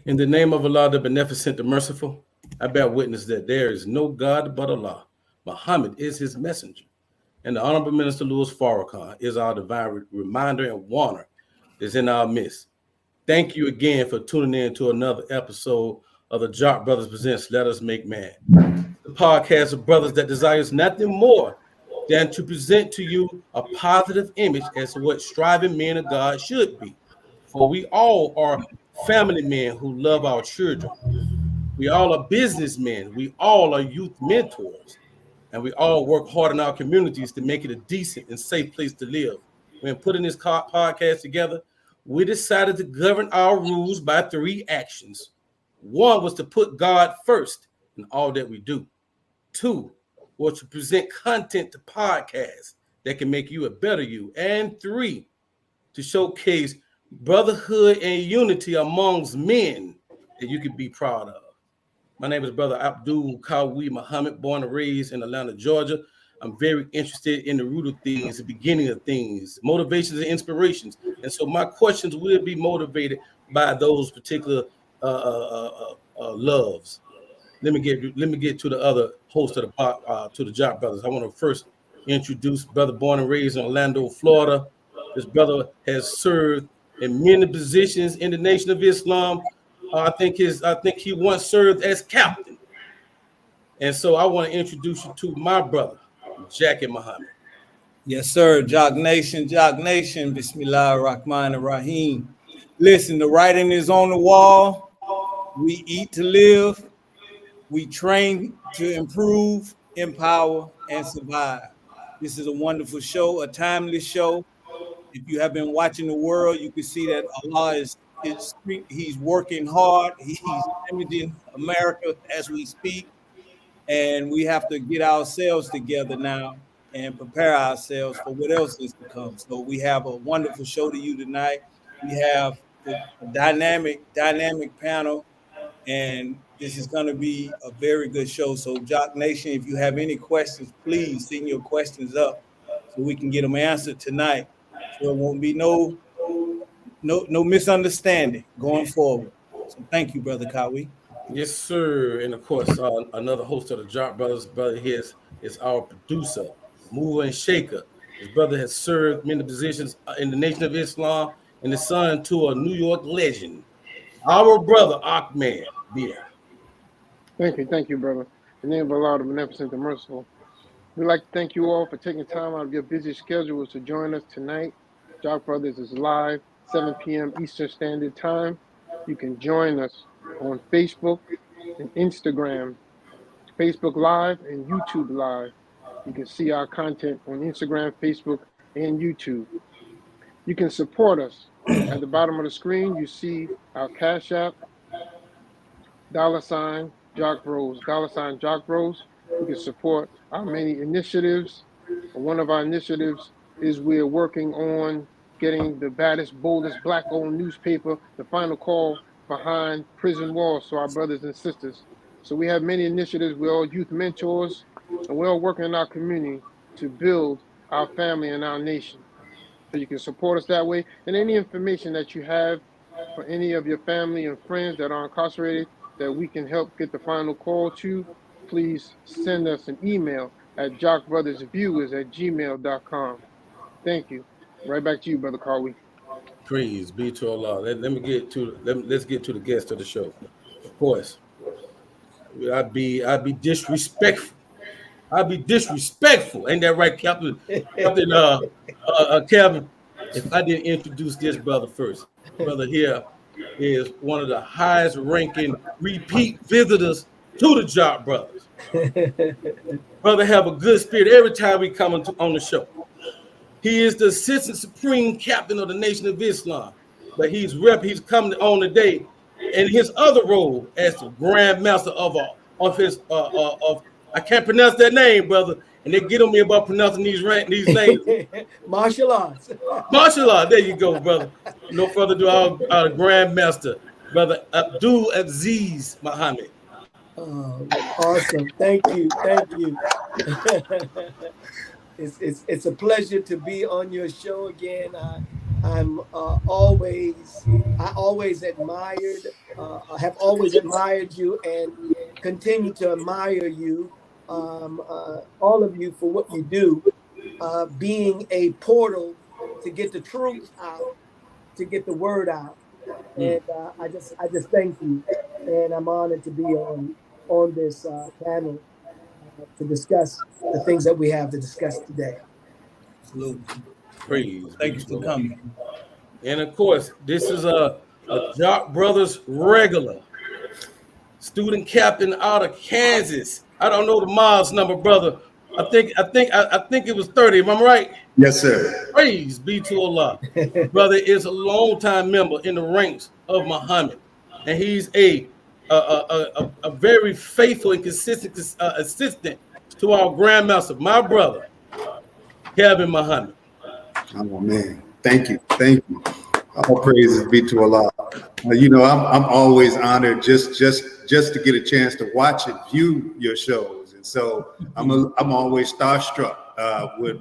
In the name of Allah, the Beneficent, the Merciful, I bear witness that there is no God but Allah. Muhammad is his messenger. And the Honorable Minister Louis Farrakhan is our divine reminder and warner is in our midst. Thank you again for tuning in to another episode of the Jock Brothers Presents Let Us Make Man, the podcast of brothers that desires nothing more than to present to you a positive image as to what striving men of God should be. For we all are family men who love our children. We all are businessmen. We all are youth mentors. And we all work hard in our communities to make it a decent and safe place to live. When putting this podcast together, we decided to govern our rules by three actions. One was to put God first in all that we do. Two was to present content to podcasts that can make you a better you. And three, to showcase brotherhood and unity amongst men that you can be proud of. My name is Brother Abdul Kawi Muhammad, born and raised in Atlanta, Georgia. I'm very interested in the root of things, the beginning of things, motivations and inspirations. And so my questions will be motivated by those particular loves. Let me get to the other host of the Jock Brothers. I want to first introduce brother born and raised in Orlando, Florida. This brother has served in many positions in the Nation of Islam. I think he once served as captain. And so I want to introduce you to my brother, Jackie Muhammad. Yes, sir. Jock Nation, Bismillah ar-Rahman ar-Rahim. Listen, the writing is on the wall. We eat to live. We train to improve, empower, and survive. This is a wonderful show, a timeless show. If you have been watching the world, you can see that Allah he's working hard. He's imaging America as we speak. And we have to get ourselves together now and prepare ourselves for what else is to come. So we have a wonderful show to you tonight. We have a dynamic panel, and this is going to be a very good show. So Jock Nation, if you have any questions, please send your questions up so we can get them answered tonight. So it won't be no misunderstanding going forward. So thank you, Brother Kawi. Yes, sir. And of course, another host of the Jock Brothers, brother here is our producer, mover and shaker. His brother has served many positions in the Nation of Islam and is son to a New York legend, our brother Ahmed Beer. Thank you, brother. In the name of Allah, the Beneficent, the Merciful. We'd like to thank you all for taking time out of your busy schedules to join us tonight. Jock Brothers is live, 7 p.m. Eastern Standard Time. You can join us on Facebook and Instagram, Facebook Live and YouTube Live. You can see our content on Instagram, Facebook, and YouTube. You can support us. At the bottom of the screen, you see our Cash App, $ Jock Bros, $ Jock Bros. You can support our many initiatives. One of our initiatives is we're working on getting the baddest, boldest Black-owned newspaper, The Final Call, behind prison walls to our brothers and sisters. So we have many initiatives. We're all youth mentors, and we're all working in our community to build our family and our nation. So you can support us that way. And any information that you have for any of your family and friends that are incarcerated that we can help get the final call to, please send us an email at jockbrothersviewers@gmail.com. Thank you. Right back to you, Brother Kawi. Praise be to Allah. Let's get to the guest of the show. Of course, I'd be disrespectful. Ain't that right, Captain? Captain, if I didn't introduce this brother first. Brother here is one of the highest ranking repeat visitors to the Jock Brothers. Brother have a good spirit every time we come on the show. He is the Assistant Supreme Captain of the Nation of Islam, but he's coming on today in his other role as the Grand Master of I can't pronounce that name, brother, and they get on me about pronouncing these names. Martial arts. Martial art. There you go, brother. No further ado, our Grand Master, Brother Abdul Aziz Muhammad. Oh, awesome! Thank you. It's a pleasure to be on your show again. I always admired, have always admired you and continue to admire you, all of you for what you do, being a portal to get the truth out, to get the word out. And I just thank you, and I'm honored to be on this panel to discuss the things that we have to discuss today. Absolutely. Praise. Thank be you to for the coming. And of course, this is a Jock Brothers regular, student captain out of Kansas. I don't know the miles number, brother. I think it was 30. Am I right? Yes, sir. Praise be to Allah. Brother is a longtime member in the ranks of Muhammad, and he's a very faithful and consistent assistant to our grandmaster, my brother, Kevin Muhammad. Oh man, thank you. All praises be to Allah. You know, I'm always honored just to get a chance to watch and view your shows, and so I'm always starstruck when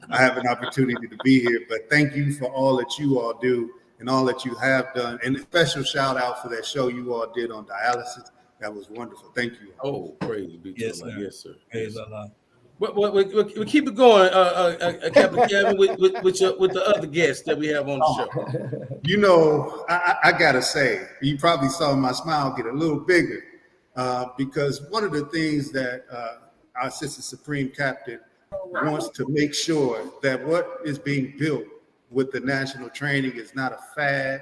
I have an opportunity to be here. But thank you for all that you all do and all that you have done, and a special shout out for that show you all did on dialysis. That was wonderful. Thank you. Oh, praise be to Yes, Allah. sir. Yes, sir. Praise Allah. We keep it going, Captain Kevin, with the other guests that we have on the show. You know, I gotta say, you probably saw my smile get a little bigger because one of the things that our Assistant Supreme Captain wants to make sure that what is being built with the national training is not a fad,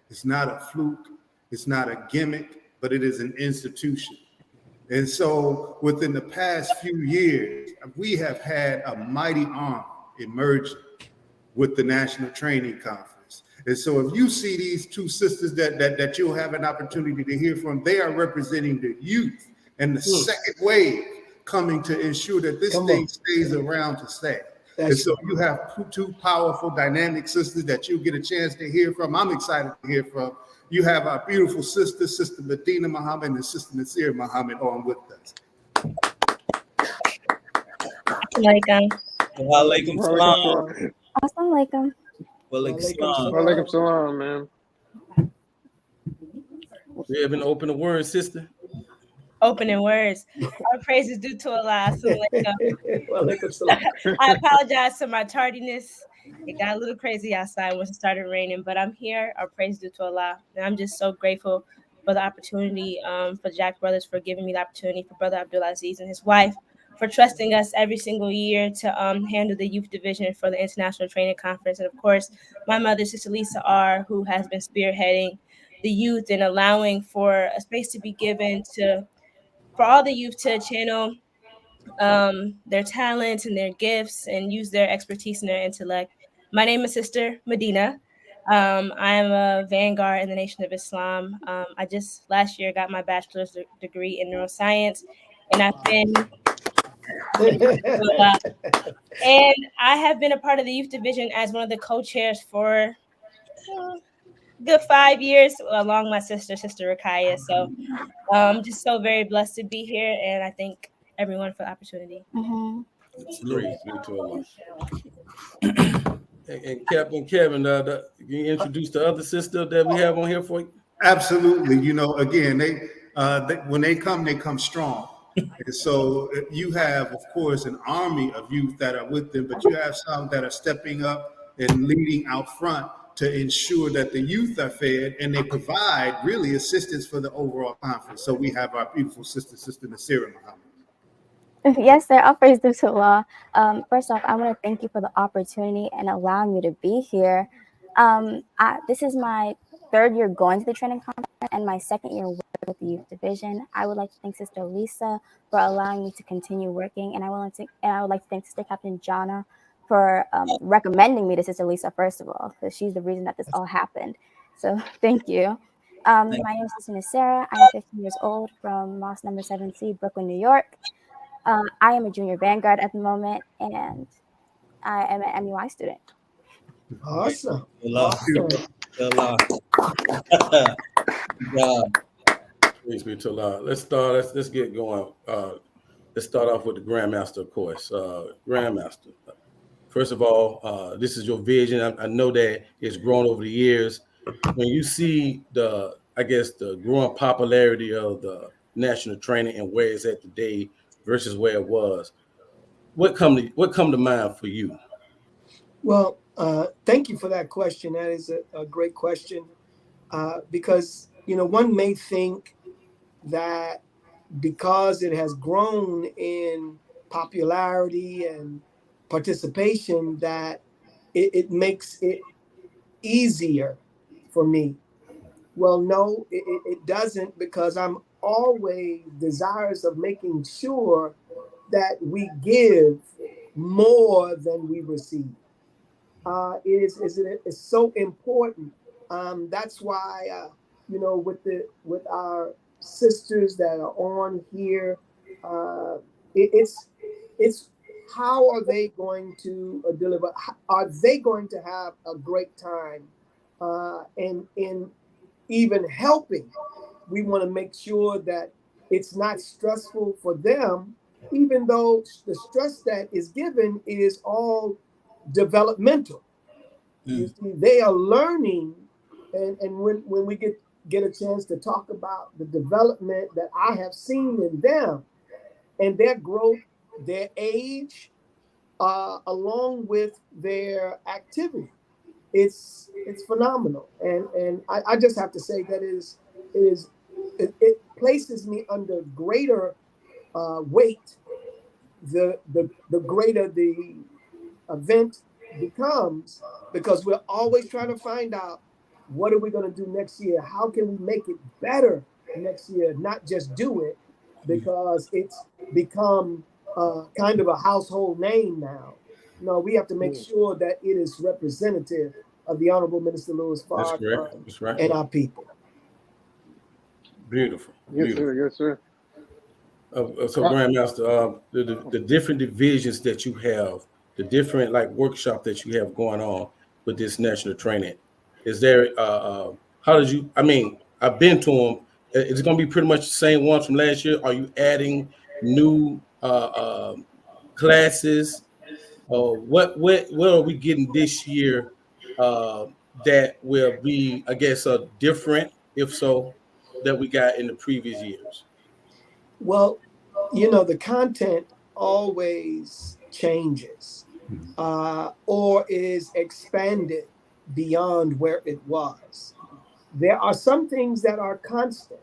it's not a fluke, it's not a gimmick, but it is an institution. And so within the past few years, we have had a mighty arm emerging with the National Training Conference. And so if you see these two sisters that you'll have an opportunity to hear from, they are representing the youth and the second wave coming to ensure that this thing stays around to stay. And so you have two powerful, dynamic sisters that you'll get a chance to hear from. I'm excited to hear from. You have our beautiful sister, Sister Medina Muhammad, and Sister Nasir Muhammad on with us. Assalamualaikum. Walaikum salam. Assalamualaikum. Walaikum salam. Walaikum salam, man. We have an open word, sister. Opening words. Our praise is due to Allah. Assalamualaikum. I apologize for my tardiness. It got a little crazy outside once it started raining, but I'm here. Our praise is due to Allah. And I'm just so grateful for the opportunity, for Jack Brothers for giving me the opportunity, for Brother Abdul Aziz and his wife for trusting us every single year to handle the youth division for the International Training Conference. And of course, my mother, Sister Lisa R., who has been spearheading the youth and allowing for a space to be given for all the youth to channel their talents and their gifts and use their expertise and their intellect. My name is Sister Medina. I am a vanguard in the Nation of Islam. I just last year got my bachelor's degree in neuroscience, and I've been and I have been a part of the youth division as one of the co-chairs for good 5 years, along my Sister Rakaya. So I'm just so very blessed to be here, and I thank everyone for the opportunity. Praise be to Allah. And Captain Kevin, can you introduce the other sister that we have on here for you? Absolutely. You know, again, they when they come strong. And so you have, of course, an army of youth that are with them, but you have some that are stepping up and leading out front to ensure that the youth are fed, and they provide really assistance for the overall conference. So we have our beautiful sister Nasira Muhammad. Yes, sir. I'll praise to Allah. First off, I want to thank you for the opportunity and allowing me to be here. This is my third year going to the training conference and my second year working with the youth division. I would like to thank Sister Lisa for allowing me to continue working, and I would like to thank Sister Captain Jana for recommending me to Sister Lisa, first of all, because she's the reason that this all happened. So thank you. My name is Sister Nasira. I'm 15 years old from Mosque number 7C, Brooklyn, New York. I am a junior vanguard at the moment, and I am an MUI student. Awesome. Praise be to Allah. Let's get going. Let's start off with the Grandmaster, of course. Grandmaster, First of all, this is your vision. I know that it's grown over the years. When you see the growing popularity of the national training and where it's at today versus where it was, what come to mind for you? Well, thank you for that question. That is a great question, because one may think that because it has grown in popularity and participation that it makes it easier for me. Well, no, it doesn't, because I'm always desirous of making sure that we give more than we receive. It's so important. That's why with our sisters that are on here, it's how are they going to deliver? Are they going to have a great time? And in even helping, we want to make sure that it's not stressful for them, even though the stress that is given is all developmental. You see, they are learning, and when we get a chance to talk about the development that I have seen in them and their growth, their age, along with their activity, it's phenomenal. And I just have to say that it places me under greater weight the greater the event becomes, because we're always trying to find out, what are we going to do next year? How can we make it better next year? Not just do it because it's become kind of a household name now. No, we have to make sure that it is representative of the Honorable Minister Louis Farrakhan. That's right. And our people. Beautiful. Yes, sir. Yes, sir. So, Grandmaster, the different divisions that you have, the different workshop that you have going on with this national training, is there? How did you? I mean, I've been to them. It's going to be pretty much the same ones from last year. Are you adding new classes? What are we getting this year that will be, I guess, different, if so, that we got in the previous years? Well, the content always changes or is expanded beyond where it was. There are some things that are constant.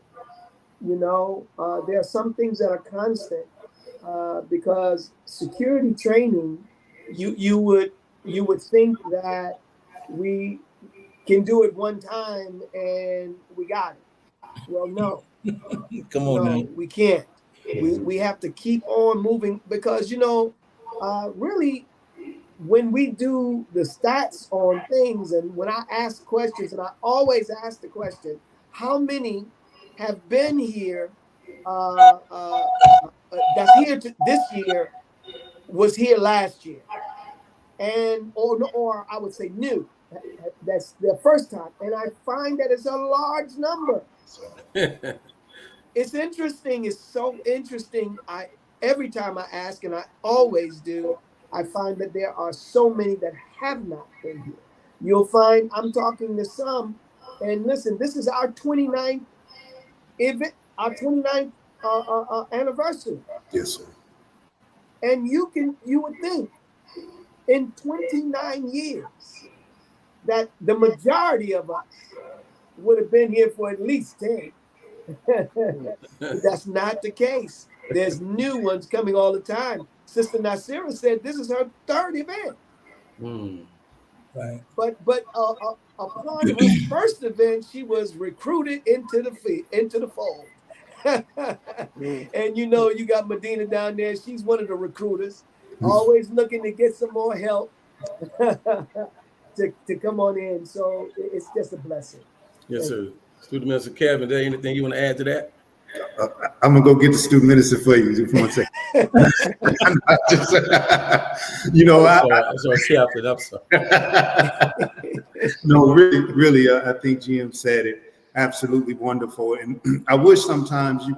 There are some things that are constant because security training, you would think that we can do it one time and we got it. Well, no. Come on, no, now. We can't. We have to keep on moving because really, when we do the stats on things, and when I ask questions, and I always ask the question, how many have been here that's here this year was here last year, and or I would say new. That's their first time, and I find that it's a large number. It's interesting. It's so interesting. Every time I ask, and I always do, I find that there are so many that have not been here. You'll find I'm talking to some, and listen, this is our 29th event, our 29th anniversary. Yes, sir. And you would think in 29 years that the majority of us would have been here for at least 10. That's not the case. There's new ones coming all the time. Sister Nasira said this is her third event. Right. But upon her first event, she was recruited into the fold. And you got Medina down there. She's one of the recruiters, always looking to get some more help to come on in. So it's just a blessing. Yes, sir. Student Minister Kevin, is there anything you want to add to that? I'm gonna go get the student minister for you. Just 1 second. I'm sorry. No, really, I think GM said it absolutely wonderful, and I wish sometimes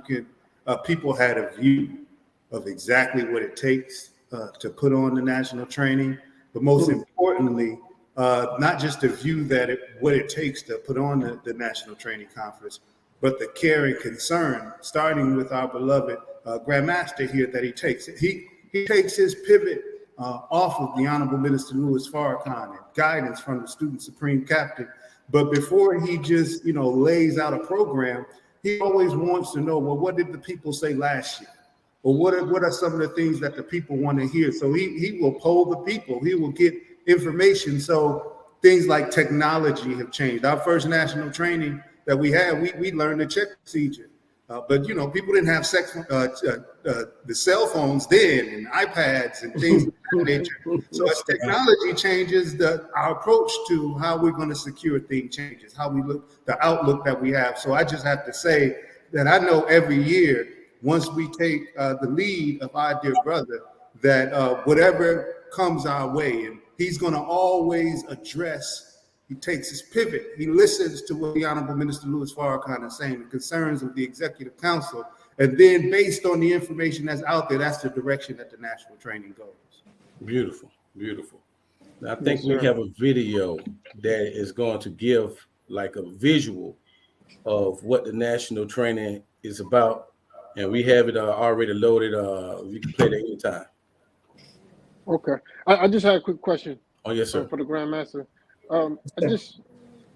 people had a view of exactly what it takes to put on the national training, but most importantly, not just the view that what it takes to put on the National Training Conference, but the care and concern, starting with our beloved Grandmaster here, that he takes. He takes his pivot off of the Honorable Minister Louis Farrakhan and guidance from the Student Supreme Captain. But before he just, lays out a program, he always wants to know, well, what did the people say last year? Or what are some of the things that the people want to hear? So he will poll the people. He will get information. So things like technology have changed. Our first national training that we had, we learned the check procedure. But people didn't have the cell phones then, and iPads and things of that nature. So as technology changes, our approach to how we're going to secure things changes, how we look, the outlook that we have. So I just have to say that I know every year, once we take the lead of our dear brother, that whatever comes our way, and he's going to always address. He takes his pivot. He listens to what the Honorable Minister Louis Farrakhan is saying, the concerns of the Executive Council, and then based on the information that's out there, that's the direction that the national training goes. Beautiful, beautiful. Now, I think we have a video that is going to give like a visual of what the national training is about, and we have it already loaded. We can play that anytime. Okay, I just had a quick question. Oh yes, sir. For the Grandmaster. I just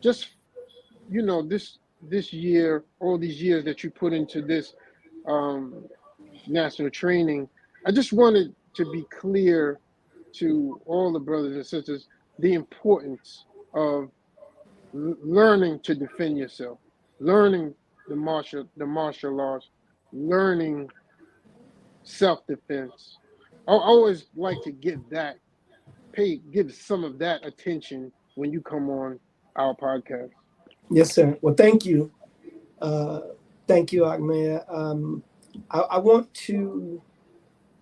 this year, all these years that you put into this national training, I just wanted to be clear to all the brothers and sisters the importance of learning to defend yourself, learning the martial laws, learning self-defense. I always like to give some of that attention when you come on our podcast. Yes, sir. Well, thank you. Thank you, Ahmed. I want to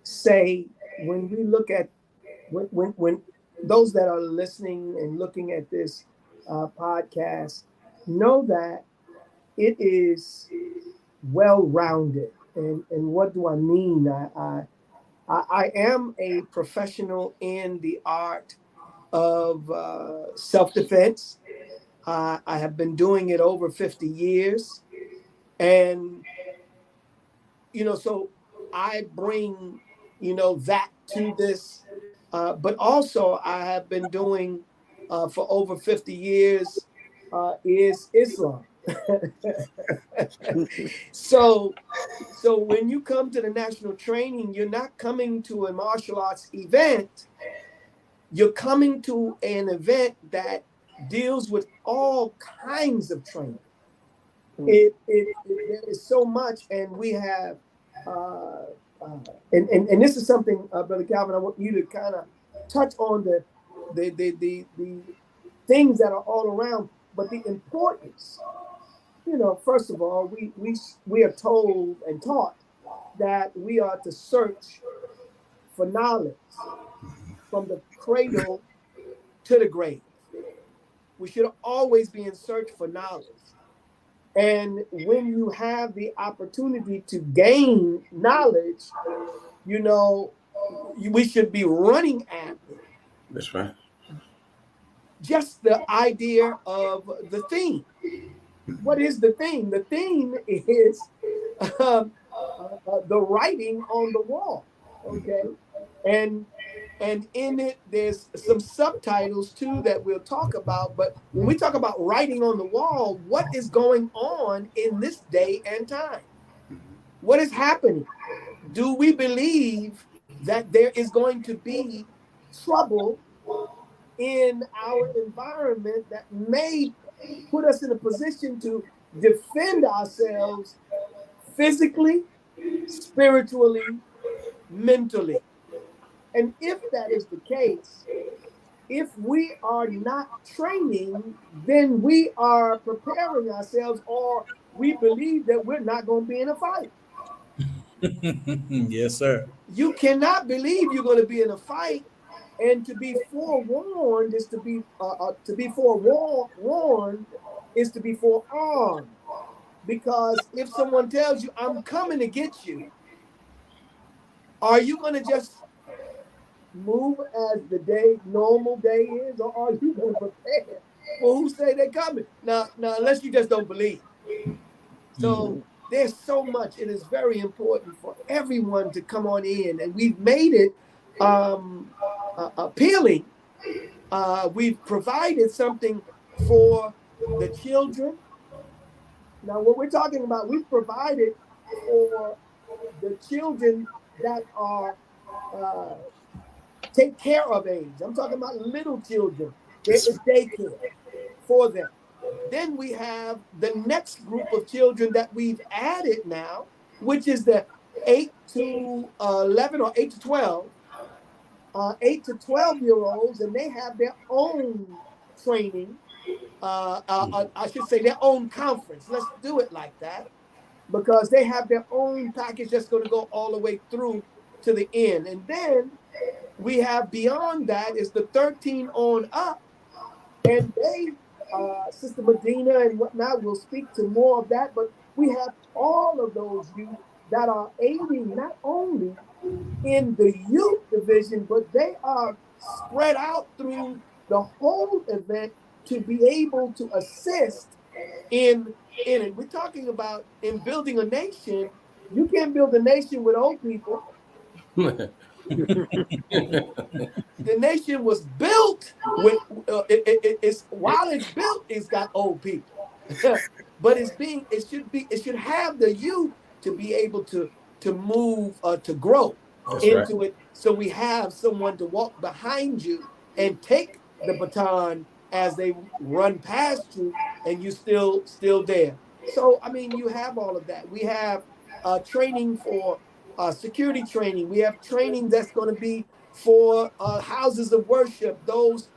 say, when we look at, when those that are listening and looking at this podcast, know that it is well-rounded. And what do I mean? I am a professional in the art of self-defense. I have been doing it over 50 years. And, so I bring, that to this. But also I have been doing for over 50 years is Islam. So when you come to the national training, you're not coming to a martial arts event. You're coming to an event that deals with all kinds of training. There is so much, and we have, and this is something, Brother Calvin, I want you to kind of touch on the things that are all around, but the importance. First of all, we are told and taught that we are to search for knowledge from the cradle to the grave. We should always be in search for knowledge. And when you have the opportunity to gain knowledge, we should be running at it. That's right. Just the idea of the theme. What is the theme? The theme is the writing on the wall. Okay, and in it there's some subtitles too that we'll talk about. But when we talk about writing on the wall, what is going on in this day and time? What is happening? Do we believe that there is going to be trouble in our environment that may put us in a position to defend ourselves physically, spiritually, mentally? And if that is the case, if we are not training, then we are preparing ourselves, or we believe that we're not going to be in a fight. Yes, sir. You cannot believe you're going to be in a fight, and to be forewarned is to be forewarned is to be forearmed. Because if someone tells you, I'm coming to get you, are you going to just move as the normal day is, or are you going to prepare for who say they're coming? Now, unless you just don't believe. So there's so much. It is very important for everyone to come on in, and we've made it appealing. We've provided something for the children. Now, what we're talking about, we've provided for the children that are take care of age. I'm talking about little children. There is daycare for them. Then we have the next group of children that we've added now, which is the 8 to 11 or 8 to 12, 8 to 12-year-olds, and they have their own training. I should say their own conference. Let's do it like that, because they have their own package that's going to go all the way through to the end. And then we have beyond that is the 13 on up, and they, Sister Medina and whatnot will speak to more of that, but we have all of those youth that are aiding not only in the youth division, but they are spread out through the whole event to be able to assist in it. We're talking about in building a nation. You can't build a nation with old people. The nation was built with it's while it's built, it's got old people. But it should have the youth to be able to move to grow into it. So we have someone to walk behind you and take the baton as they run past you, and you still there. So I mean, you have all of that. We have training for security training. We have training that's going to be for houses of worship. Those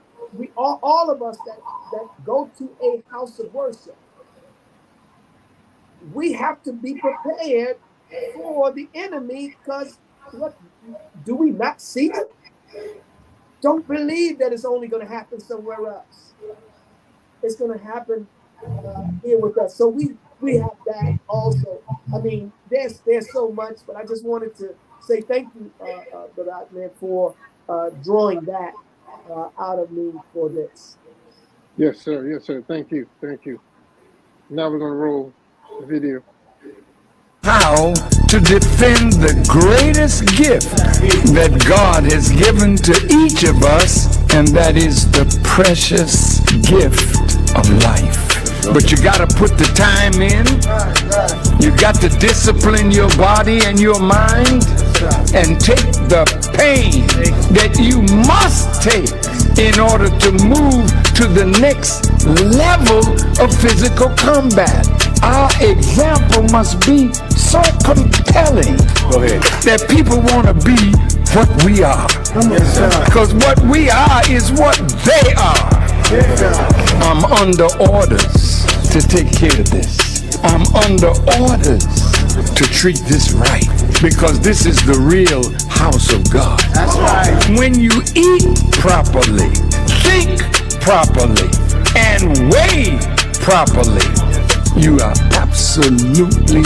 all of us that go to a house of worship, we have to be prepared for the enemy, because what do we not see it? Don't believe that it's only going to happen somewhere else. It's going to happen here with us. So we have that also. I mean, there's so much, but I just wanted to say thank you, Brother Ahmed, for drawing that out of me for this. Yes, sir. Yes, sir. Thank you. Thank you. Now we're going to roll the video. How to defend the greatest gift that God has given to each of us, and that is the precious gift of life. But you got to put the time in. You got to discipline your body and your mind, and take the pain that you must take in order to move to the next level of physical combat. Our example must be so compelling that people want to be what we are. Because what we are is what they are. I'm under orders to take care of this. I'm under orders to treat this right, because this is the real house of God. That's right. When you eat properly, think properly, and weigh properly, you are absolutely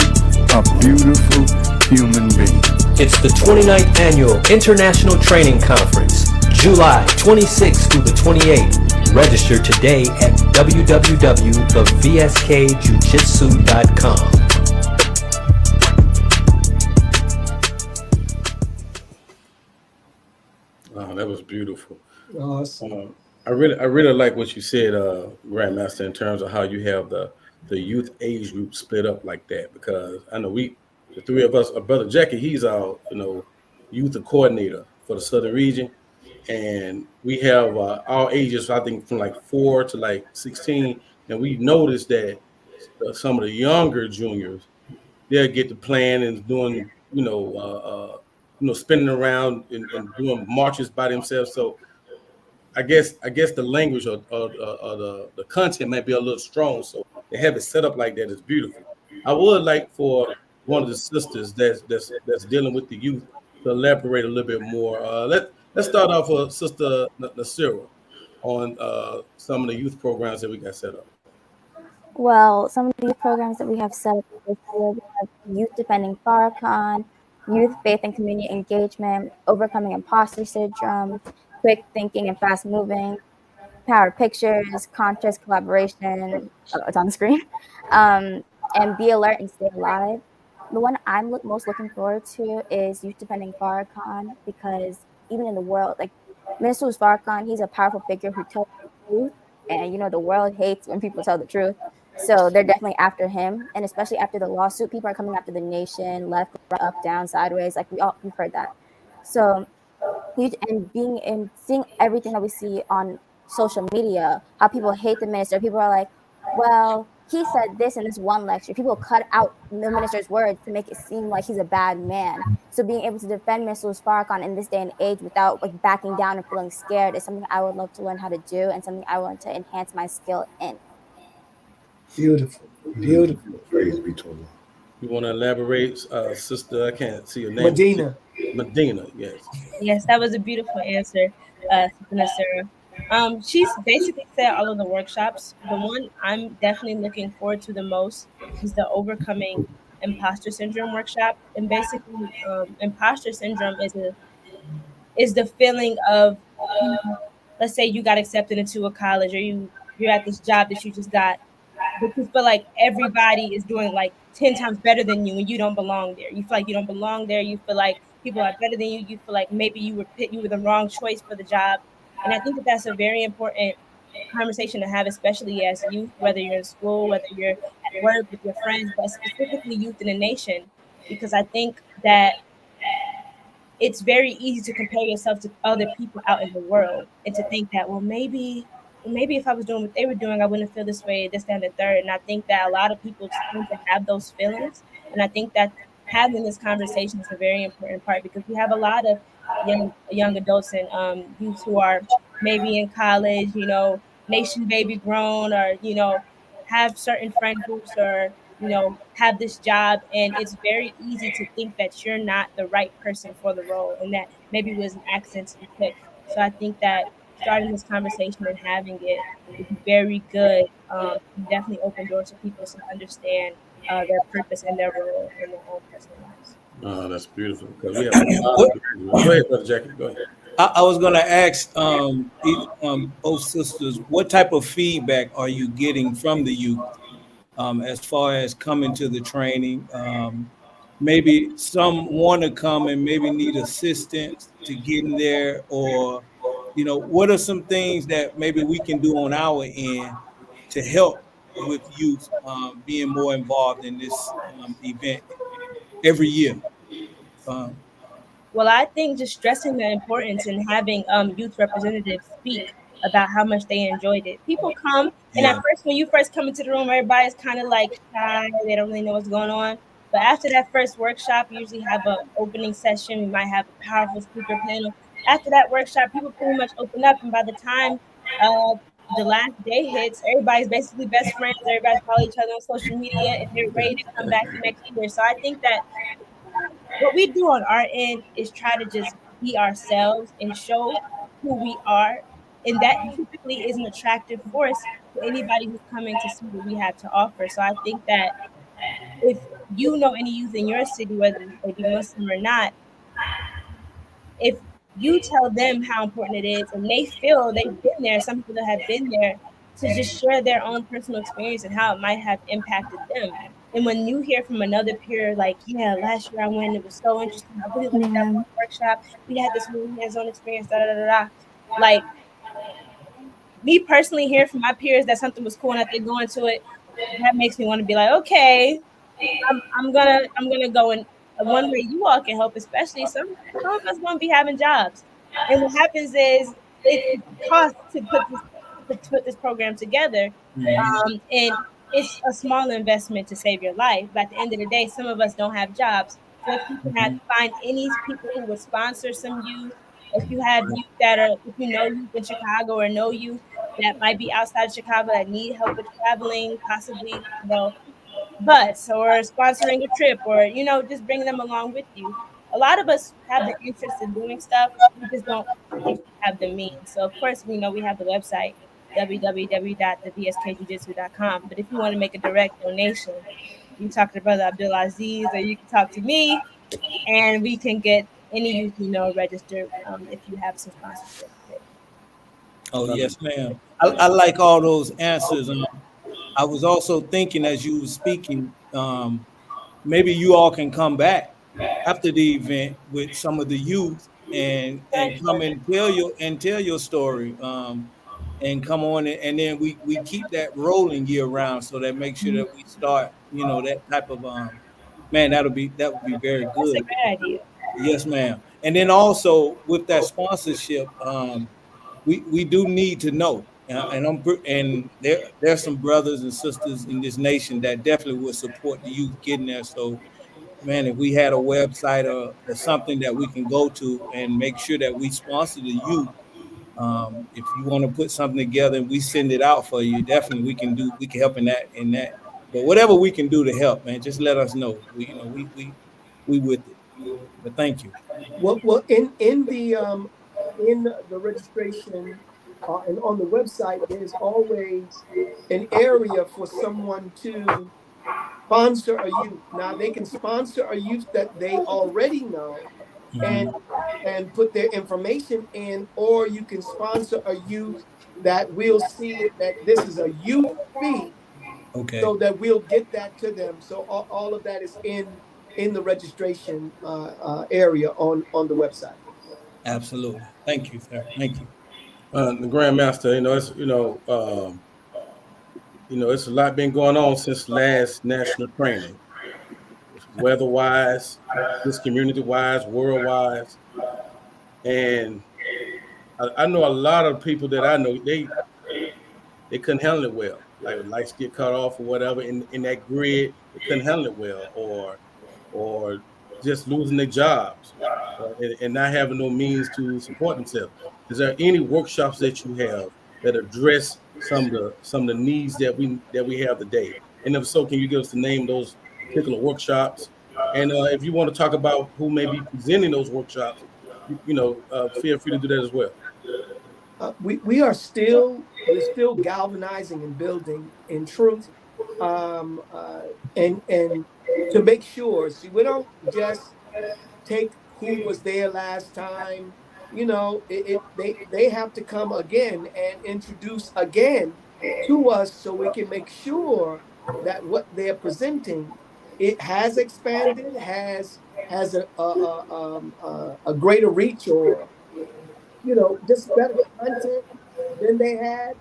a beautiful human being. It's the 29th Annual International Training Conference, July 26th through the 28th. Register today at www.vskjujitsu.com. Oh, that was beautiful. Awesome. I really like what you said, Grandmaster, in terms of how you have the youth age group split up like that, because I know the three of us, Brother Jackie, he's our youth coordinator for the Southern region, and we have our ages, I think, from like 4 to like 16, and we noticed that some of the younger juniors, they'll get to playing and doing spinning around and doing marches by themselves. So I guess the language or the content might be a little strong, so to have it set up like that is beautiful. I would like for one of the sisters that's dealing with the youth to elaborate a little bit more. Let's start off with Sister Nasira on some of the youth programs that we got set up. Well, some of the programs that we have set up this year, we have Youth Defending Farrakhan, youth, faith, and community engagement, overcoming imposter syndrome, quick thinking and fast moving, power pictures, conscious collaboration. Oh, it's on the screen. And be alert and stay alive. The one I'm most looking forward to is Youth Defending Farrakhan, because even in the world, like Minister Farrakhan, he's a powerful figure who tells the truth, and the world hates when people tell the truth. So they're definitely after him, and especially after the lawsuit, people are coming after the nation, left, right, up, down, sideways. Like we've heard that. So and seeing everything that we see on social media, how people hate the minister. People are like, well, he said this in this one lecture. People cut out the minister's words to make it seem like he's a bad man. So being able to defend Mr. Farrakhan in this day and age without like backing down and feeling scared is something I would love to learn how to do, and something I want to enhance my skill in. Beautiful. Beautiful. Praise be to Allah. You want to elaborate, sister? I can't see your name. Medina. Medina, yes. Yes, that was a beautiful answer, Sister Nasira. She's basically said all of the workshops. The one I'm definitely looking forward to the most is the Overcoming Imposter Syndrome workshop. And basically, imposter syndrome is the feeling of, let's say you got accepted into a college, or you're at this job that you just got, but you feel like everybody is doing like 10 times better than you and you don't belong there. You feel like you don't belong there. You feel like people are better than you. You feel like maybe you were the wrong choice for the job. And I think that that's a very important conversation to have, especially as youth, whether you're in school, whether you're at work with your friends, but specifically youth in the nation, because I think that it's very easy to compare yourself to other people out in the world and to think that, well, maybe if I was doing what they were doing, I wouldn't feel this way, this, that, and the third. And I think that a lot of people tend to have those feelings. And I think that having this conversation is a very important part, because we have a lot of young adults and youth who are maybe in college, nation baby grown, or, have certain friend groups, or, have this job. And it's very easy to think that you're not the right person for the role, and that maybe it was an accident to be picked. So I think that starting this conversation and having it would be very good. Definitely open doors for people to understand their purpose and their role in their own personal lives. Oh, that's beautiful. Because we have a lot of, go ahead, Brother Jackie. Go ahead. I was going to ask both sisters, what type of feedback are you getting from the youth as far as coming to the training? Maybe some want to come and maybe need assistance to get in there, or what are some things that maybe we can do on our end to help with youth being more involved in this event every year? Well, I think just stressing the importance and having youth representatives speak about how much they enjoyed it. People come, and at first, when you first come into the room, everybody's kind of like shy. They don't really know what's going on. But after that first workshop, we usually have an opening session. We might have a powerful speaker panel. After that workshop, people pretty much open up, and by the time the last day hits, everybody's basically best friends. Everybody's following each other on social media, and they're ready to come back next year. So I think that what we do on our end is try to just be ourselves and show who we are, and that typically is an attractive force to anybody who's coming to see what we have to offer. So I think that if you know any youth in your city, whether they be Muslim or not, if you tell them how important it is, and they feel they've been there, some people that have been there, to just share their own personal experience and how it might have impacted them. And when you hear from another peer, like, yeah, last year I went, it was so interesting, I really liked that one workshop, we had this really hands-on experience, like, me personally hearing from my peers that something was cool and that they go into it, that makes me want to be like, okay, I'm gonna go in one way you all can help, especially some of us won't be having jobs. And what happens is it costs to put this program together. And it's a small investment to save your life. But at the end of the day, some of us don't have jobs. So if you can find any people who would sponsor some youth, if you have youth if you know youth in Chicago, or know youth that might be outside of Chicago that need help with traveling, possibly, bus, or sponsoring a trip, or just bring them along with you. A lot of us have the interest in doing stuff, we just don't have the means. So of course we have the website www.thebskjujitsu.com, but if you want to make a direct donation, you can talk to Brother Abdul Aziz, or you can talk to me, and we can get any youth you know registered if you have some sponsorship. Oh, yes, ma'am. I like all those answers. I was also thinking as you were speaking, maybe you all can come back after the event with some of the youth and come and tell your story, and come on, and then we keep that rolling year round, so that make sure that we start, that type of man, that would be very That's a good. great idea. Yes, ma'am. And then also with that sponsorship, we do need to know, and there's some brothers and sisters in this nation that definitely would support the youth getting there. So, man, if we had a website or something that we can go to and make sure that we sponsor the youth, if you want to put something together and we send it out for you, definitely we can help in that. But whatever we can do to help, man, just let us know. We with it. But thank you. Well, in the registration and on the website, there's always an area for someone to sponsor a youth. Now they can sponsor a youth that they already know and put their information in, or you can sponsor a youth that we'll see that this is a youth fee. Okay. So that we'll get that to them. So all of that is in the registration area on the website. Absolutely. Thank you, sir. Thank you. The Grandmaster, it's a lot been going on since last national training, weather-wise, this community-wise, world-wise, and I know a lot of people that I know they couldn't handle it well. Like lights get cut off or whatever in that grid, they couldn't handle it well, or just losing their jobs and not having no means to support themselves. Is there any workshops that you have that address some of the needs that we have today? And if so, can you give us the name of those particular workshops? And if you want to talk about who may be presenting those workshops, feel free to do that as well. We're still galvanizing and building in truth, and to make sure. See, we don't just take who was there last time. They have to come again and introduce again to us, so we can make sure that what they're presenting, it has expanded, has a greater reach, or just better content than they had.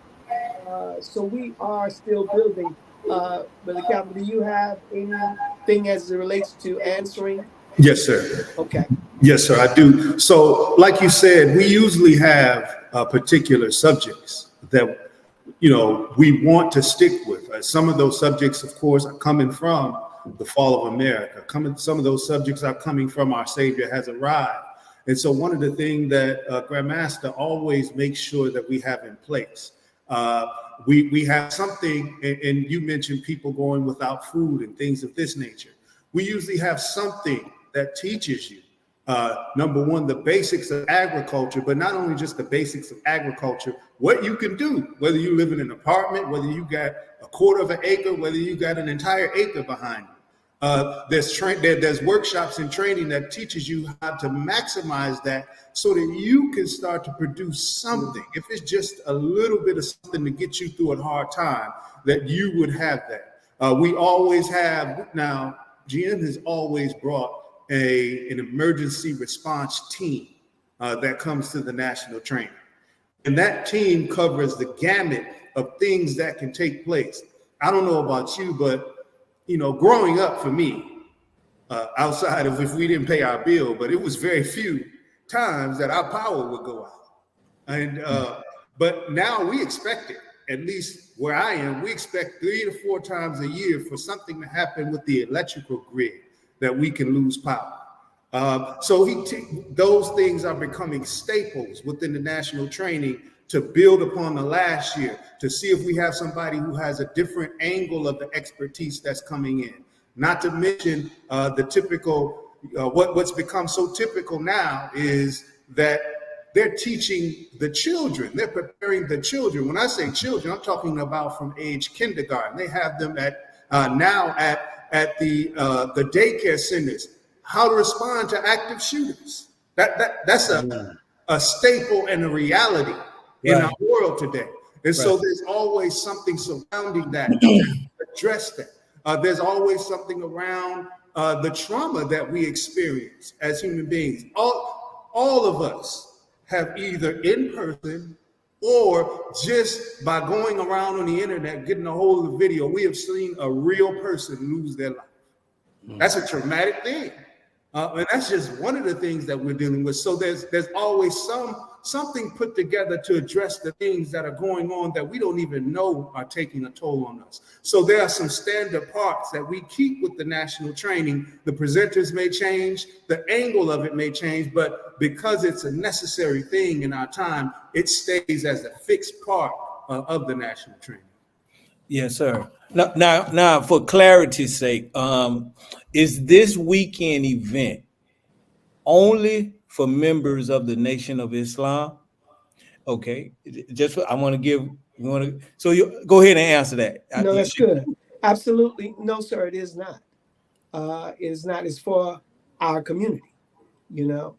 So we are still building. Brother Calvin, do you have anything as it relates to answering? Yes, sir. Okay. Yes, sir, I do. So like you said, we usually have particular subjects that, we want to stick with. Some of those subjects, of course, are coming from the fall of America. Some of those subjects are coming from Our Savior Has Arrived. And so one of the things that Grandmaster always makes sure that we have in place, we have something, and you mentioned people going without food and things of this nature. We usually have something that teaches you, number one, the basics of agriculture, but not only just the basics of agriculture, what you can do, whether you live in an apartment, whether you got a quarter of an acre, whether you got an entire acre behind you. There's workshops and training that teaches you how to maximize that so that you can start to produce something. If it's just a little bit of something to get you through a hard time, that you would have that. We always have, now, GM has always brought an emergency response team that comes to the national training. And that team covers the gamut of things that can take place. I don't know about you, but growing up for me, outside of if we didn't pay our bill, but it was very few times that our power would go out. And but now we expect it, at least where I am, we expect 3 to 4 times a year for something to happen with the electrical grid that we can lose power. So those things are becoming staples within the national training to build upon the last year, to see if we have somebody who has a different angle of the expertise that's coming in. Not to mention the typical, what's become so typical now is that they're teaching the children, they're preparing the children. When I say children, I'm talking about from age kindergarten. They have them now at the daycare centers how to respond to active shooters. That's a staple and a reality in our world today. And so there's always something surrounding that to address that. There's always something around the trauma that we experience as human beings. All of us have either in person or just by going around on the internet, getting a hold of the video, we have seen a real person lose their life. That's a traumatic thing. And that's just one of the things that we're dealing with. So there's always something put together to address the things that are going on that we don't even know are taking a toll on us. So there are some standard parts that we keep with the national training. The presenters may change, the angle of it may change, but because it's a necessary thing in our time, it stays as a fixed part of the national training. Yes, sir. Now, for clarity's sake, is this weekend event only for members of the Nation of Islam? Okay, just I want to give. So you go ahead and answer that. No, that's good. Absolutely, no, sir. It is not. It is not. It's for our community. You know,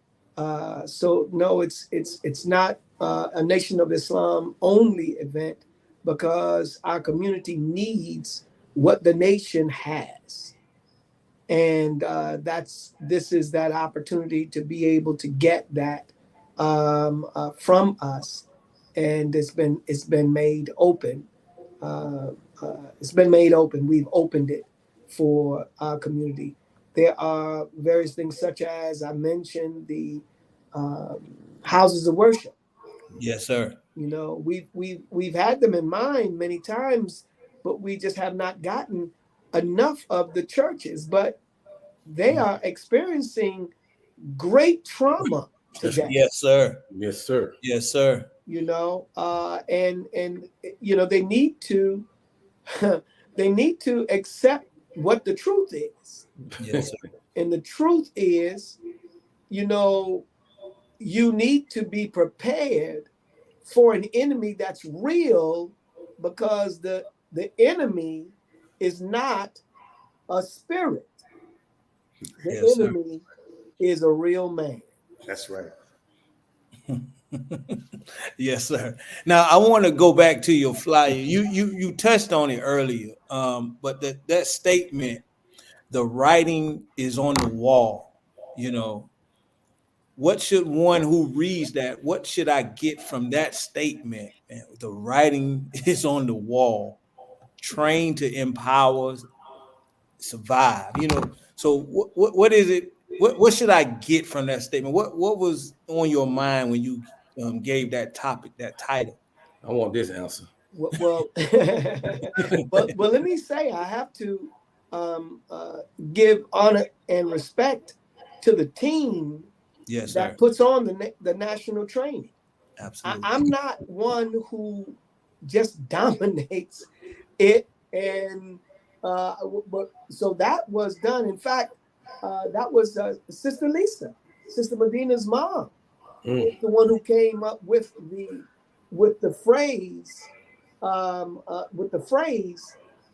so no, it's not a Nation of Islam only event, because our community needs what the nation has. And this is that opportunity to be able to get that from us. And it's been made open. It's been made open. We've opened it for our community. There are various things such as I mentioned, the houses of worship. Yes, sir. You know, we've had them in mind many times, but we just have not gotten enough of the churches. But they are experiencing great trauma today. Yes, sir. Yes, sir. Yes, sir. You know, and you know, they need to accept what the truth is. Yes, sir. And the truth is, you know, you need to be prepared for an enemy that's real, because the enemy is not a spirit. The enemy is a real man. That's right. Yes, sir. Now I want to go back to your flyer. You touched on it earlier, but that statement, the writing is on the wall. You know, what should one who reads that? What should I get from that statement? And the writing is on the wall. Train to empower, survive. You know. So what is it? What should I get from that statement? What was on your mind when you gave that topic, that title? I want this answer. Well, but let me say, I have to give honor and respect to the team that puts on the national training. Absolutely. I'm not one who just dominates it, and so that was done. In fact, that was Sister Lisa, Sister Medina's mom, the one who came up with the phrase,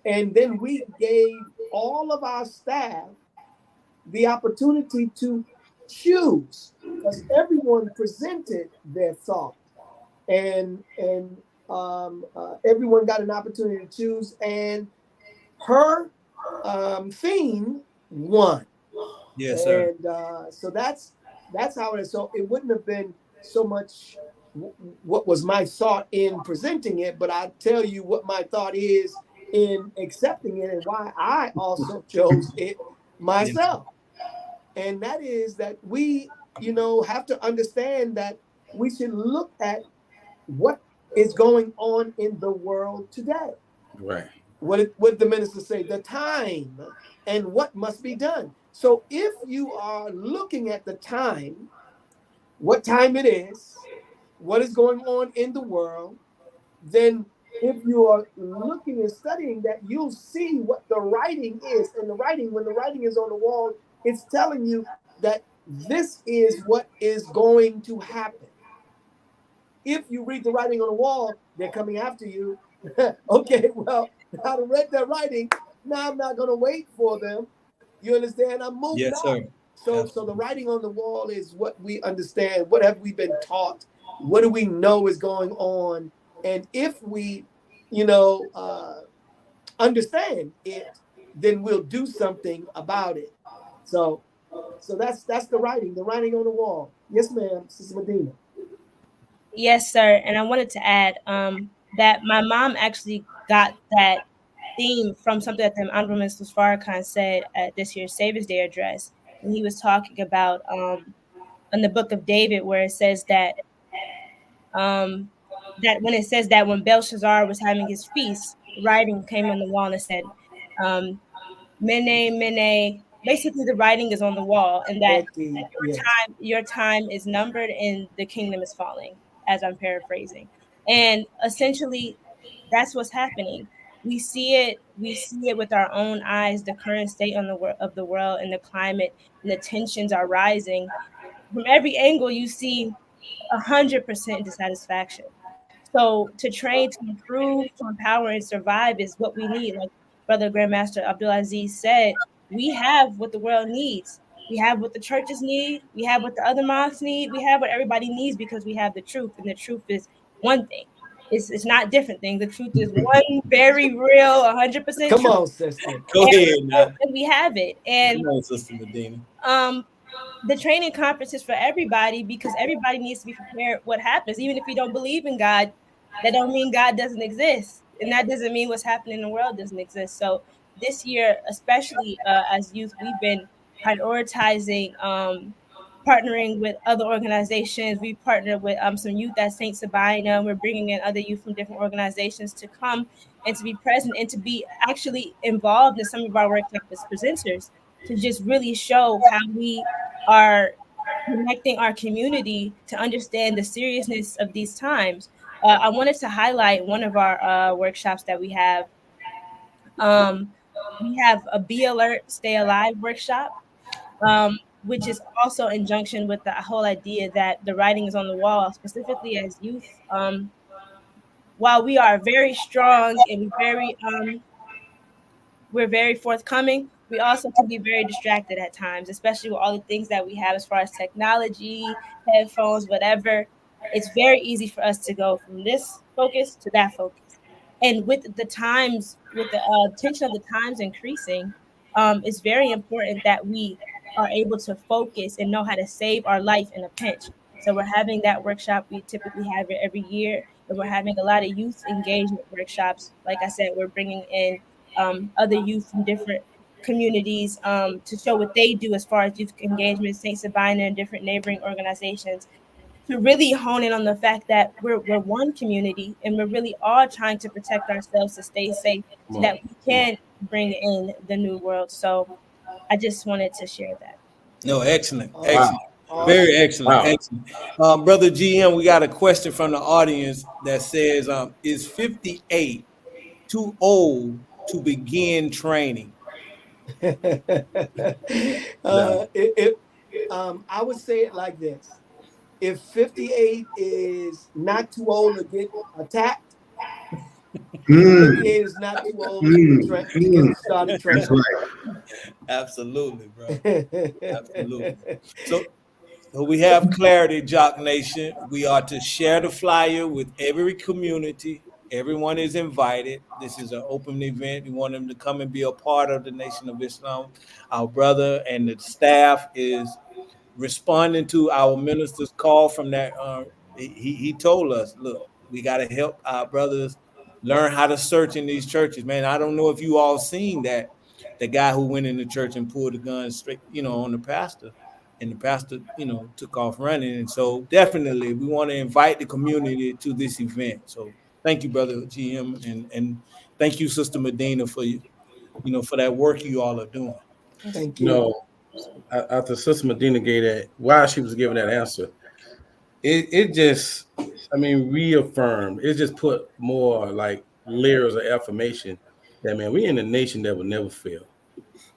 and then we gave all of our staff the opportunity to choose, because everyone presented their thought, and everyone got an opportunity to choose, and her theme won. Yes, sir. And so that's how it is. So it wouldn't have been so much what was my thought in presenting it, but I tell you what my thought is in accepting it, and why I also chose it myself. And that is that we, you know, have to understand that we should look at what is going on in the world today. Right. What the minister say, the time and what must be done. So if you are looking at the time, what time it is, what is going on in the world, then if you are looking and studying that, you'll see what the writing is. And the writing, when the writing is on the wall, it's telling you that this is what is going to happen. If you read the writing on the wall, they're coming after you. Okay, well, I read that writing. Now I'm not going to wait for them. You understand? I'm moving on. So the writing on the wall is what we understand. What have we been taught? What do we know is going on? And if we, understand it, then we'll do something about it. So that's the writing on the wall. Yes, ma'am, Sister Medina. Yes, sir. And I wanted to add that my mom actually got that theme from something that the Honorable Minister Farrakhan said at this year's Savior's Day address. And he was talking about in the book of David, where it says that when Belshazzar was having his feast, writing came on the wall and said, Mene, Mene. Basically, the writing is on the wall, and that your time is numbered and the kingdom is falling, as I'm paraphrasing. And essentially, that's what's happening. We see it with our own eyes, the current state of the world and the climate, and the tensions are rising. From every angle, you see 100% dissatisfaction. So to train, to improve, to empower, and survive is what we need. Like Brother Grandmaster Abdulaziz said, we have what the world needs. We have what the churches need. We have what the other mosques need. We have what everybody needs because we have the truth. And the truth is one thing. It's not different things. The truth is one very real, 100% Come true. on, sister. Go ahead now. And we have it. And Come on, Sister Medina. the training conference is for everybody because everybody needs to be prepared what happens. Even if you don't believe in God, that don't mean God doesn't exist. And that doesn't mean what's happening in the world doesn't exist. So this year, especially as youth, we've been prioritizing partnering with other organizations. We partnered with some youth at St. Sabina. We're bringing in other youth from different organizations to come and to be present and to be actually involved in some of our workshops as presenters, to just really show how we are connecting our community to understand the seriousness of these times. I wanted to highlight one of our workshops that we have. We have a Be Alert, Stay Alive workshop, which is also in junction with the whole idea that the writing is on the wall, specifically as youth. While we are very strong and we're very forthcoming, we also can be very distracted at times, especially with all the things that we have as far as technology, headphones, whatever. It's very easy for us to go from this focus to that focus. And with the times, with the tension of the times increasing, it's very important that we are able to focus and know how to save our life in a pinch. So we're having that workshop. We typically have it every year, and we're having a lot of youth engagement workshops. Like I said, we're bringing in other youth from different communities to show what they do as far as youth engagement, St. Sabina and different neighboring organizations, to really hone in on the fact that we're one community and we're really all trying to protect ourselves to stay safe so that we can bring in the new world. So I just wanted to share that. No, excellent. Very excellent. Excellent. Brother GM, we got a question from the audience that says, is 58 too old to begin training? I would say it like this. If 58 is not too old to get attacked, 58 is not too old to get started training. Right. Absolutely, bro. Absolutely. So we have clarity, Jock Nation. We are to share the flyer with every community. Everyone is invited. This is an open event. We want them to come and be a part of the Nation of Islam. Our brother and the staff is responding to our minister's call from that. He told us, look, we got to help our brothers learn how to search in these churches. Man, I don't know if you all seen that, the guy who went in the church and pulled the gun straight, on the pastor, and the pastor, took off running. And so definitely we want to invite the community to this event. So thank you, Brother GM, and thank you, Sister Medina, for for that work you all are doing. Thank you. After Sister Medina gave that, while she was giving that answer, it just, reaffirmed. It just put more like layers of affirmation that, man, we in a nation that will never fail.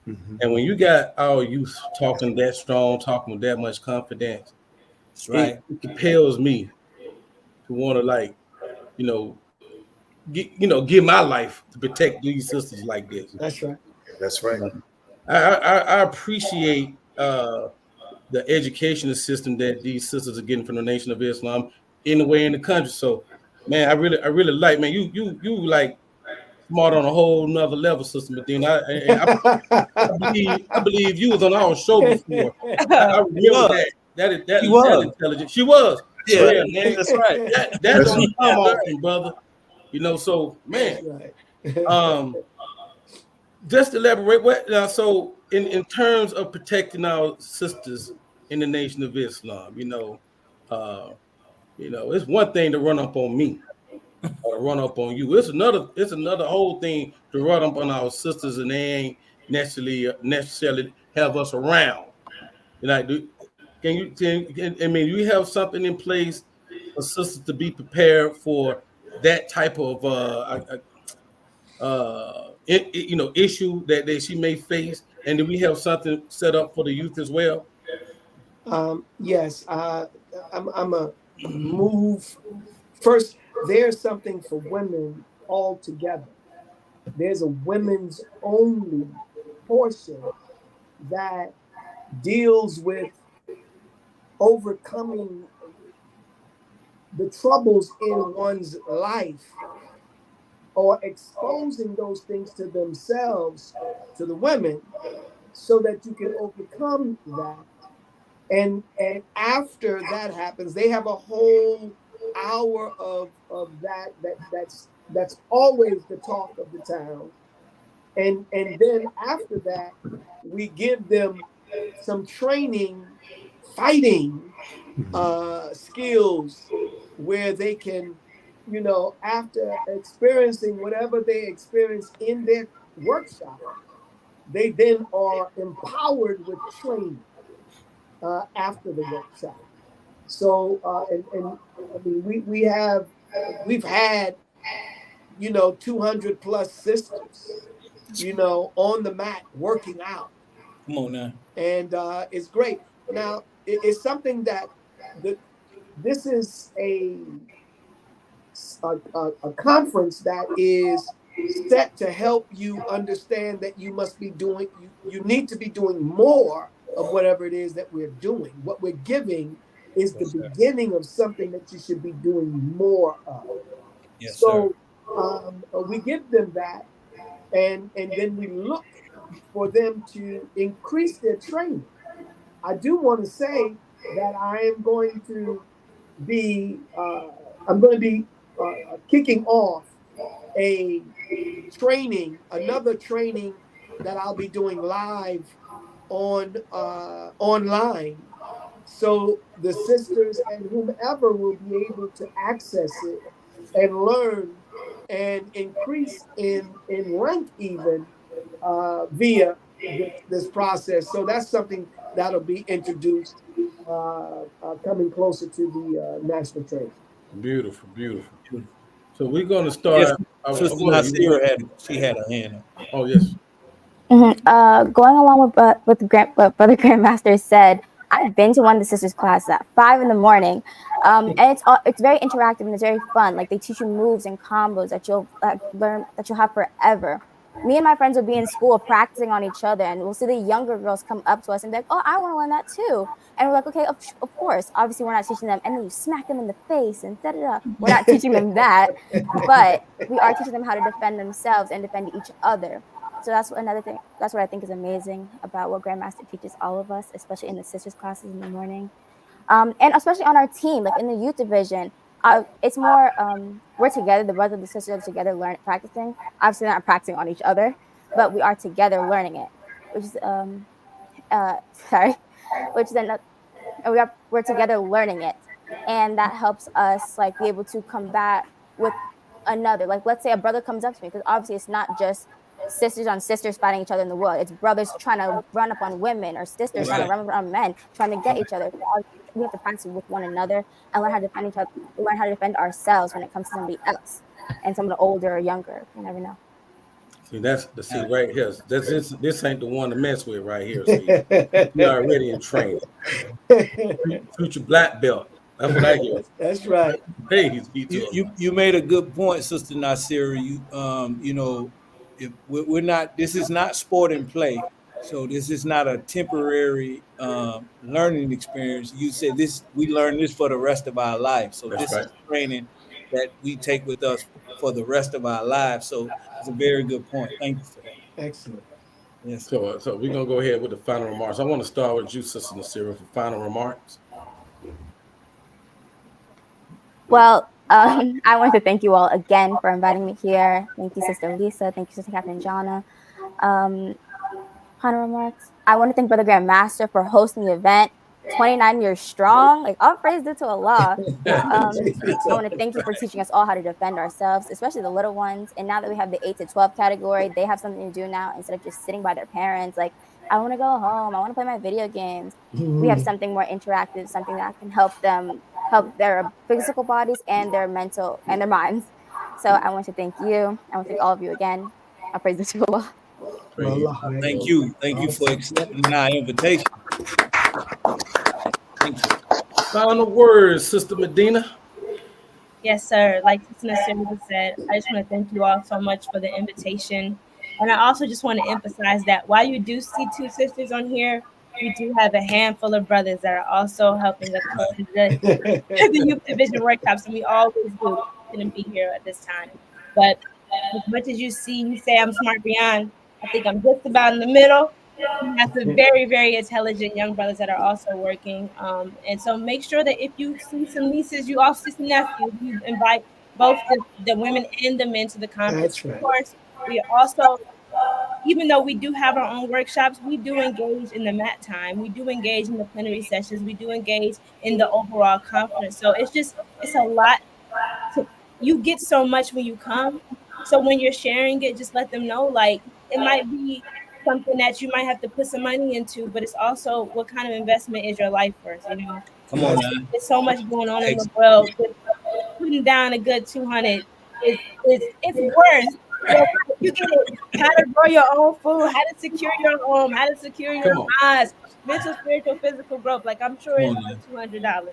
Mm-hmm. And when you got our youth talking that strong, talking with that much confidence, that's right. It compels me to want to give my life to protect these sisters like this. That's right. That's right. I appreciate the educational system that these sisters are getting from the Nation of Islam anywhere in the country. So, man, I really like, man, you like smart on a whole nother level, Sister Medina. I believe you was on our show before. I remember that intelligent. She was. Yeah, man. That's right. That's on the come often, brother. You know, so man, just elaborate what now. So in terms of protecting our sisters in the Nation of Islam, it's one thing to run up on me or to run up on you. It's another whole thing to run up on our sisters and they ain't necessarily have us around. You have something in place for sisters to be prepared for that type of issue that she may face, and do we have something set up for the youth as well? Yes, I'm a move first. There's something for women altogether. There's a women's only portion that deals with overcoming the troubles in one's life or exposing those things to themselves, to the women, so that you can overcome that. And after that happens, they have a whole hour of that's always the talk of the town. And then after that, we give them some training, fighting skills where they can, after experiencing whatever they experience in their workshop, they then are empowered with training after the workshop. So, we've had, 200 plus sisters, on the mat working out. Come on now. And it's great. Now, it's something that this is a conference that is set to help you understand that you must be doing, you need to be doing more of whatever it is that we're doing. What we're giving is the beginning of something that you should be doing more of. Yes, so we give them that, and then we look for them to increase their training. I do want to say that I am going to be kicking off another training that I'll be doing live online, so the sisters and whomever will be able to access it and learn and increase in rank even via this process. So that's something that'll be introduced coming closer to the national training. Beautiful. So we're going to start. Yes, Sister Nasira she had her hand up. Oh yes. Going along with what Brother Grandmaster said, I've been to one of the sisters' classes at 5 a.m, and it's very interactive and it's very fun. Like they teach you moves and combos that you'll learn, that you'll have forever. Me and my friends will be in school practicing on each other, and we'll see the younger girls come up to us and be like, "Oh, I want to learn that too." And we're like, "Okay, of course." Obviously, we're not teaching them, and then you smack them in the face and da-da-da. We're not teaching them that, but we are teaching them how to defend themselves and defend each other. So that's another thing. That's what I think is amazing about what Grandmaster teaches all of us, especially in the sisters classes in the morning, and especially on our team, like in the youth division. It's more we're together. The brothers and the sisters are together, practicing. Obviously, not practicing on each other, but we are together learning it. Which is we're together learning it, and that helps us like be able to combat with another. Like, let's say a brother comes up to me, because obviously it's not just sisters on sisters fighting each other in the world. It's brothers trying to run up on women, or sisters trying to run up on men, trying to get each other. We have to practice with one another and learn how to defend each other, learn how to defend ourselves when it comes to somebody else, and someone older or younger. You never know. See, that's the seat right here. This ain't the one to mess with right here. See, you're already in training. Future black belt. That's what I hear. That's right. Hey, you made a good point, Sister Nasira. If we're not, this is not sport and play. So this is not a temporary learning experience. You said this, we learn this for the rest of our life. So That's this right. is training that we take with us for the rest of our lives. So it's a very good point. Thank you for that. Excellent. Yes. So we're gonna go ahead with the final remarks. I want to start with you, Sister Nasira, for final remarks. Well, I want to thank you all again for inviting me here. Thank you, Sister Lisa. Thank you, Sister Captain Jana. Final remarks. I want to thank Brother Grand Master for hosting the event. 29 years strong. Like, all praise due to Allah. I want to thank you for teaching us all how to defend ourselves, especially the little ones. And now that we have the 8 to 12 category, they have something to do now instead of just sitting by their parents. Like, I want to go home. I want to play my video games. We have something more interactive, something that can help them, help their physical bodies and their mental and their minds. So I want to thank you. I want to thank all of you again. I praise the to Allah. Thank you. Thank you for accepting our invitation. Thank you. Final words, Sister Medina. Yes, sir. Like Sister Nasira said, I just want to thank you all so much for the invitation. And I also just want to emphasize that while you do see 2 sisters on here, we do have a handful of brothers that are also helping us with the youth division workshops, and we always do. Couldn't be here at this time. But as much as you say I'm smart beyond, I think I'm just about in the middle. We have some very, very intelligent young brothers that are also working. And so make sure that if you see some nieces, you also see some nephews, you invite both the women and the men to the conference. That's right. Of course, we also, even though we do have our own workshops, we do engage in the mat time. We do engage in the plenary sessions. We do engage in the overall conference. So it's a lot. You get so much when you come. So when you're sharing it, just let them know, like, it might be something that you might have to put some money into, but it's also what kind of investment is your life first, you know? Come on, man. There's so much going on in the world. But putting down a good 200 it's worth. You get it. How to grow your own food, how to secure your home, how to secure your eyes, mental, spiritual, physical growth. Like, I'm sure it's like $200.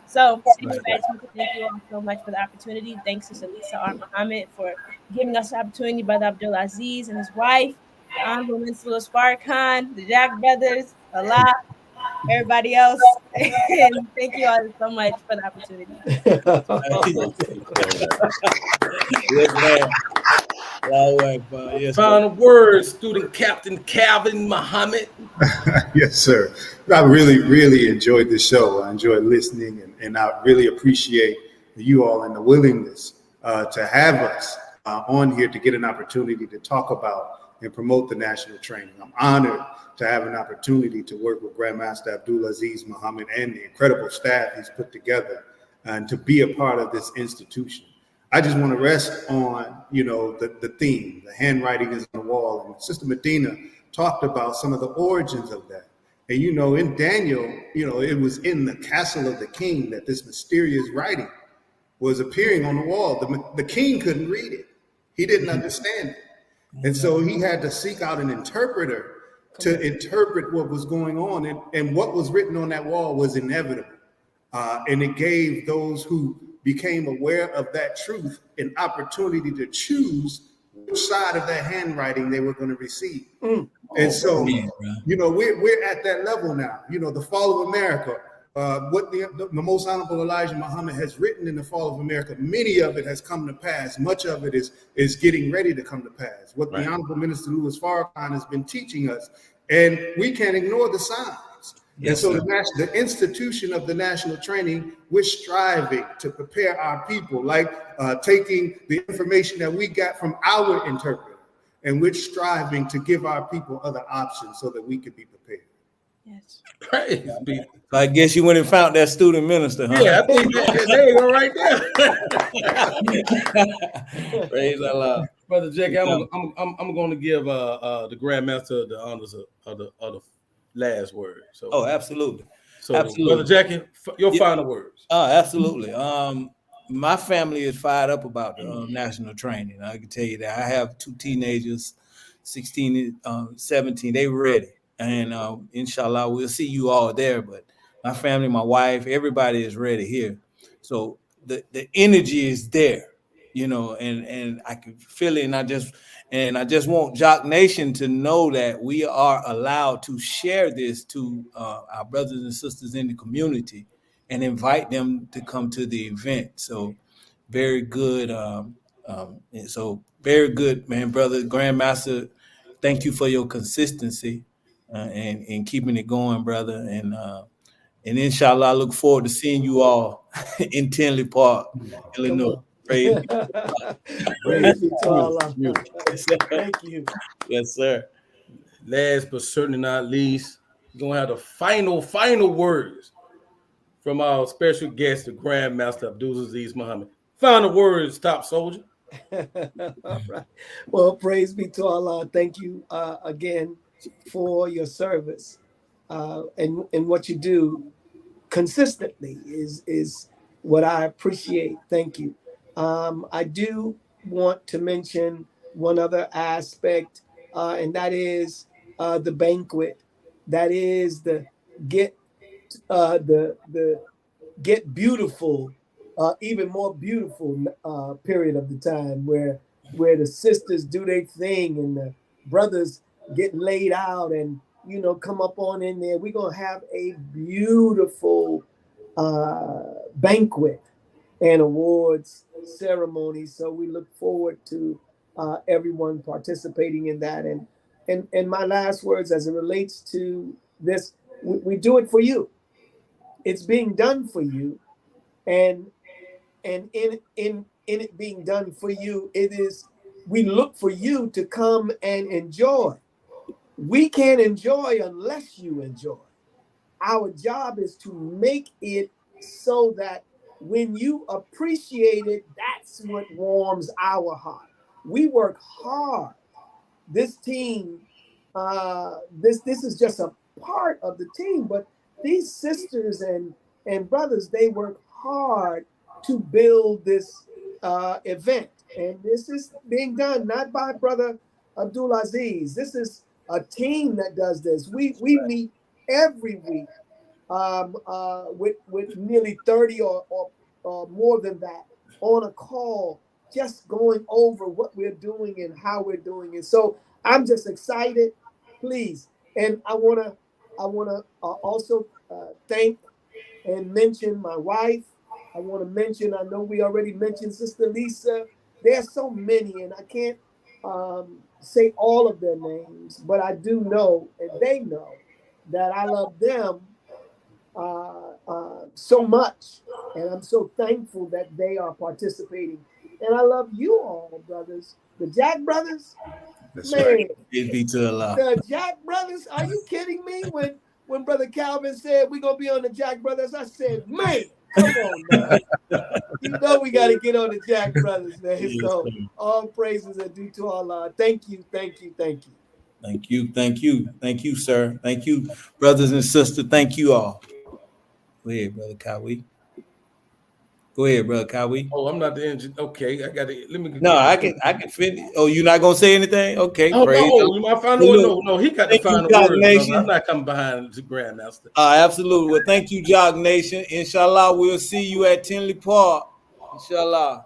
So anyway, I just want to thank you all so much for the opportunity. Thanks to Lisa R. Muhammad for giving us the opportunity, Brother Abdul Aziz and his wife, Honorable Minister Louis Farrakhan, the Jack brothers, Allah, everybody else. And thank you all so much for the opportunity. Yes, man. Yes, Final words, Student Captain Calvin Muhammad. Yes, sir. I really, really enjoyed the show. I enjoyed listening, and I really appreciate you all and the willingness to have us on here to get an opportunity to talk about and promote the national training. I'm honored to have an opportunity to work with Grandmaster Abdul Aziz Muhammad and the incredible staff he's put together, and to be a part of this institution. I just want to rest on, the theme, the handwriting is on the wall. And Sister Medina talked about some of the origins of that. And, in Daniel, it was in the castle of the king that this mysterious writing was appearing on the wall. The king couldn't read it. He didn't understand it. And so he had to seek out an interpreter to interpret what was going on. And what was written on that wall was inevitable. And it gave those who became aware of that truth an opportunity to choose which side of that handwriting they were going to receive. And so, we're at that level now. The Fall of America, what the Most Honorable Elijah Muhammad has written in the Fall of America, many of it has come to pass. Much of it is getting ready to come to pass. What the Honorable Minister Louis Farrakhan has been teaching us, and we can't ignore the signs. Yes, and so the institution of the national training, we're striving to prepare our people, like taking the information that we got from our interpreter, and we're striving to give our people other options so that we can be prepared. Yes. Praise be. So I guess you went and found that student minister, huh? Yeah, I think there you go right there. Praise Allah. Brother Jackie, I'm going to give the Grandmaster the honors of the last word. So, absolutely. So, absolutely. Brother Jackie, your final words. Absolutely. My family is fired up about the national training. I can tell you that. I have 2 teenagers, 16 and 17. They ready. And inshallah, we'll see you all there. But my family, my wife, everybody is ready here. So the energy is there, and I can feel it. And And I just want Jock Nation to know that we are allowed to share this to our brothers and sisters in the community and invite them to come to the event. So very good. So very good, man, brother Grandmaster. Thank you for your consistency and keeping it going, brother. And inshallah, I look forward to seeing you all in Tinley Park, Illinois. Praise Praise be to Allah. Thank you. Yes, sir. Last but certainly not least, we're gonna have the final words from our special guest, the Grandmaster Abdulaziz Muhammad. Final words, top soldier. All right. Well, praise be to Allah. Thank you again for your service and what you do consistently is what I appreciate. Thank you. I do want to mention one other aspect, and that is the banquet. That is the get beautiful, even more beautiful period of the time where the sisters do their thing and the brothers get laid out and come up on in there. We're gonna have a beautiful banquet and awards ceremony. So we look forward to everyone participating in that. And my last words as it relates to this, we do it for you. It's being done for you, and in it being done for you, we look for you to come and enjoy. We can't enjoy unless you enjoy. Our job is to make it so that when you appreciate it, that's what warms our heart. We work hard. This team, this is just a part of the team, but these sisters and brothers, they work hard to build this event. And this is being done not by Brother Abdulaziz. This is a team that does this. We meet every week with nearly 30 or more than that on a call, just going over what we're doing and how we're doing it. So I'm just excited, please. And I wanna also thank and mention my wife. I want to mention, I know we already mentioned Sister Lisa. There's so many, and I can't say all of their names, but I do know, and they know, that I love them so much, and I'm so thankful that they are participating. And I love you all, brothers. The Jack brothers, That's man, right. Praise be to Allah. the Jack brothers, are you kidding me? When Brother Calvin said we're going to be on the Jack brothers, I said, man, come on, man. You know we got to get on the Jack brothers, man. Yes, So sir. all praises are due to Allah. Thank you, thank you, thank you. Thank you, thank you, thank you, sir. Thank you, brothers and sisters. Thank you all. Go ahead, Brother Kawi. Go ahead, Brother Kawi. Oh, I'm not the engine. Okay, I got it. Let me. No, I can finish. Oh, you're not gonna say anything? Okay, Oh, praise no, the- my final word. Look, No, he got the thank you, final Jock word. Nation. I'm not coming behind the Grandmaster. Absolutely. Well, thank you, Jock Nation. Inshallah, we'll see you at Tinley Park. Inshallah.